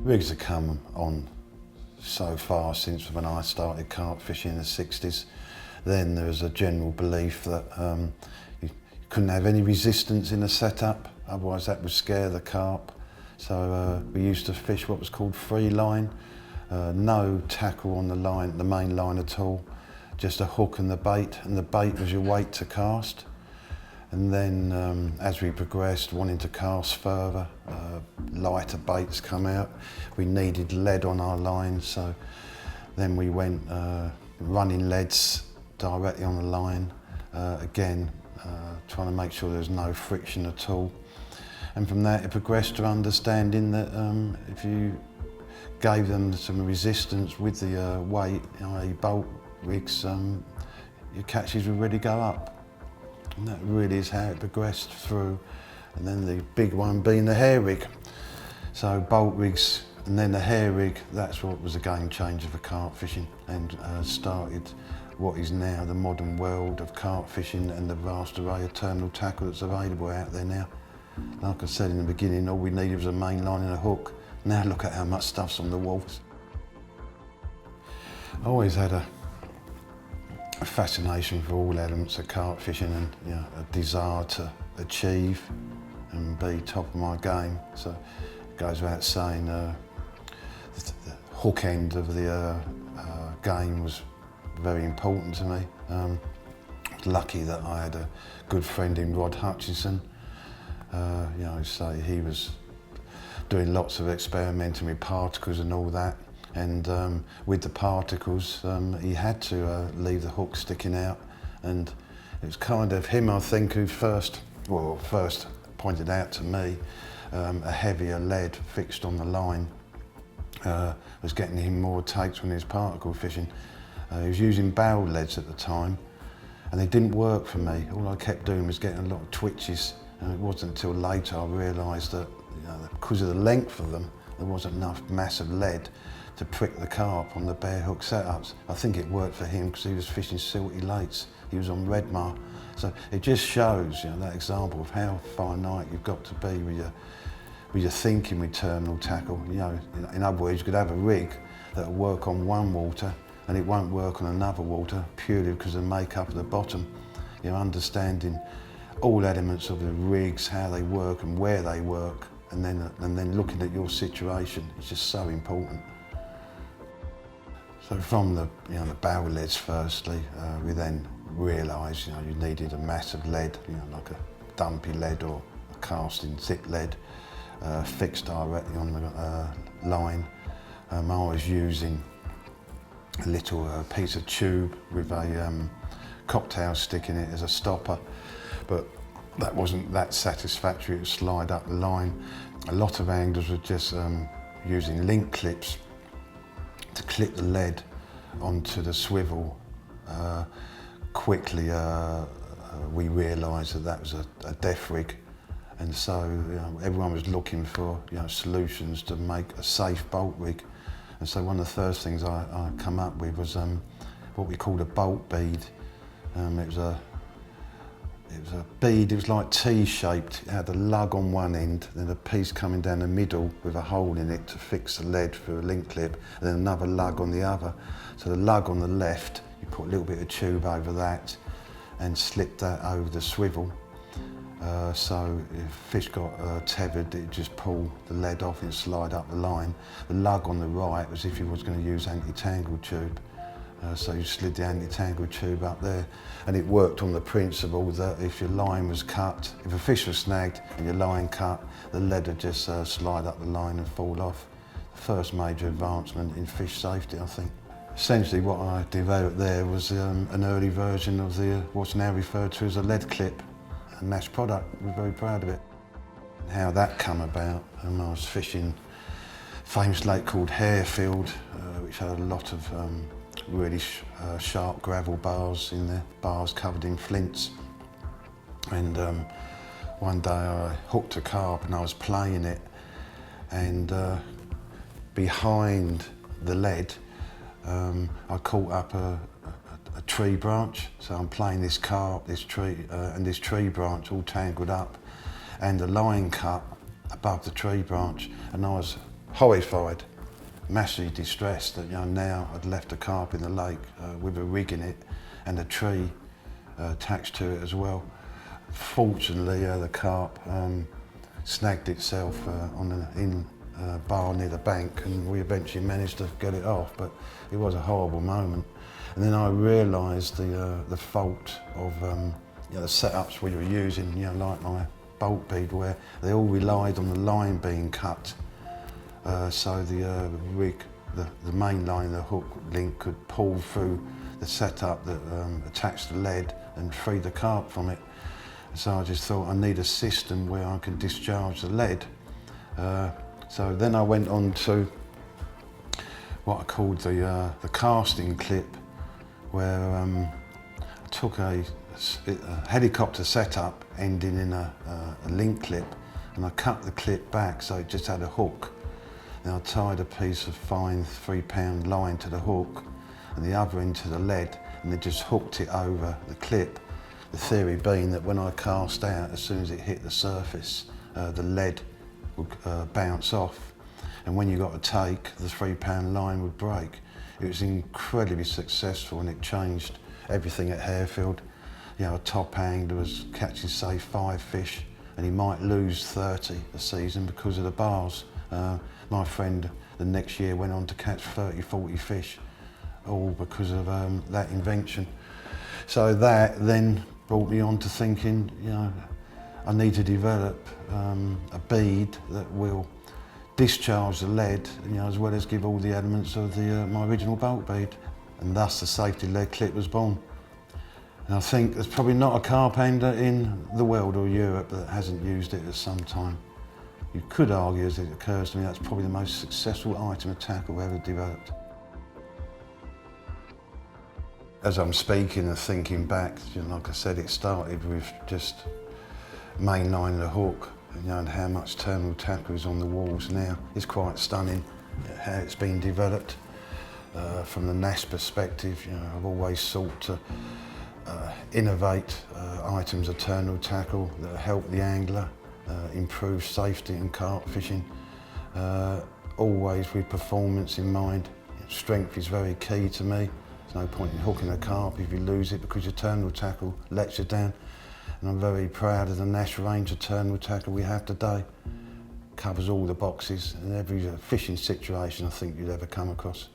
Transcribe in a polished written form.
Rigs have come on so far since when I started carp fishing in the 60s. Then there was a general belief that you couldn't have any resistance in the setup, otherwise that would scare the carp. So we used to fish what was called free line, no tackle on the line, the main line at all, just a hook and the bait was your weight to cast. And then as we progressed, wanting to cast further, lighter baits come out. We needed lead on our line, so then we went running leads directly on the line, again trying to make sure there's no friction at all. And from that it progressed to understanding that if you gave them some resistance with the weight, i.e. bolt rigs, your catches would really go up. And that really is how it progressed through. And then the big one being the hair rig. So bolt rigs and then the hair rig, that's what was a game changer for carp fishing, and started what is now the modern world of carp fishing and the vast array of terminal tackle that's available out there now. Like I said in the beginning, all we needed was a main line and a hook. Now look at how much stuff's on the walls. I always had a fascination for all elements of carp fishing, and a desire to achieve and be top of my game. So it goes without saying the hook end of the game was very important to me. I was lucky that I had a good friend in Rod Hutchinson. So he was doing lots of experimenting with particles and all that. And with the particles, he had to leave the hook sticking out. And it was kind of him, I think, who first pointed out to me a heavier lead fixed on the line was getting him more takes when he was particle fishing. He was using barrel leads at the time, and they didn't work for me. All I kept doing was getting a lot of twitches, and it wasn't until later I realised that because of the length of them, there wasn't enough massive lead to prick the carp on the bare hook setups. I think it worked for him because he was fishing silty lates. He was on Redmar. So it just shows, that example of how finite you've got to be with your thinking with terminal tackle. In other words, you could have a rig that'll work on one water and it won't work on another water purely because of the makeup of the bottom. Understanding all elements of the rigs, how they work and where they work, and then looking at your situation is just so important. So from the barrel leads firstly, we then realised you needed a massive lead, like a dumpy lead or a casting zip lead, fixed directly on the line. I was using a little piece of tube with a cocktail stick in it as a stopper, but that wasn't that satisfactory. It would slide up the line. A lot of anglers were just using link clips to clip the lead onto the swivel. Quickly we realised that was a death rig, and so everyone was looking for solutions to make a safe bolt rig. And so one of the first things I come up with was what we called a bolt bead. It was a bead, it was like T-shaped. It had a lug on one end, then a piece coming down the middle with a hole in it to fix the lead through a link clip, and then another lug on the other. So the lug on the left, you put a little bit of tube over that and slip that over the swivel. So if fish got tethered, it'd just pull the lead off and slide up the line. The lug on the right was if you was going to use anti-tangle tube. So you slid the anti-tangle tube up there, and it worked on the principle that if your line was cut, if a fish was snagged and your line cut, the lead would just slide up the line and fall off. The first major advancement in fish safety, I think. Essentially what I developed there was an early version of what's now referred to as a lead clip, a Nash product. We're very proud of it. And how that came about, I was fishing a famous lake called Harefield, which had a lot of really sharp gravel bars in there, bars covered in flints. And one day I hooked a carp and I was playing it, and behind the lead I caught up a tree branch. So I'm playing this carp, this tree, and this tree branch all tangled up, and the line cut above the tree branch, and I was horrified, massively distressed that now I'd left a carp in the lake with a rig in it and a tree attached to it as well. Fortunately, the carp snagged itself on an bar near the bank, and we eventually managed to get it off, but it was a horrible moment. And then I realised the fault of the setups we were using, like my bolt bead, where they all relied on the line being cut. So the rig, the main line, the hook link could pull through the setup that attached the lead and free the carp from it. So I just thought I need a system where I can discharge the lead. So then I went on to what I called the casting clip, where I took a helicopter setup ending in a link clip, and I cut the clip back so it just had a hook. Then I tied a piece of fine 3-pound line to the hook and the other end to the lead, and then just hooked it over the clip. The theory being that when I cast out, as soon as it hit the surface, the lead would bounce off, and when you got a take, the 3-pound line would break. It was incredibly successful, and it changed everything at Harefield. A top angler was catching, say, 5 fish, and he might lose 30 a season because of the bars. My friend the next year went on to catch 30, 40 fish, all because of that invention. So that then brought me on to thinking, I need to develop a bead that will discharge the lead, as well as give all the elements of my original bolt bead. And thus the safety lead clip was born. And I think there's probably not a carp angler in the world or Europe that hasn't used it at some time. You could argue, as it occurs to me, that's probably the most successful item of tackle ever developed. As I'm speaking and thinking back, like I said, it started with just mainlining the hook, and how much terminal tackle is on the walls now. It's quite stunning how it's been developed. From the Nash perspective, I've always sought to innovate items of terminal tackle that help the angler, improve safety in carp fishing, always with performance in mind. Strength is very key to me. There's no point in hooking a carp if you lose it because your terminal tackle lets you down. And I'm very proud of the Nash range of terminal tackle we have today. Covers all the boxes in every fishing situation I think you'd ever come across.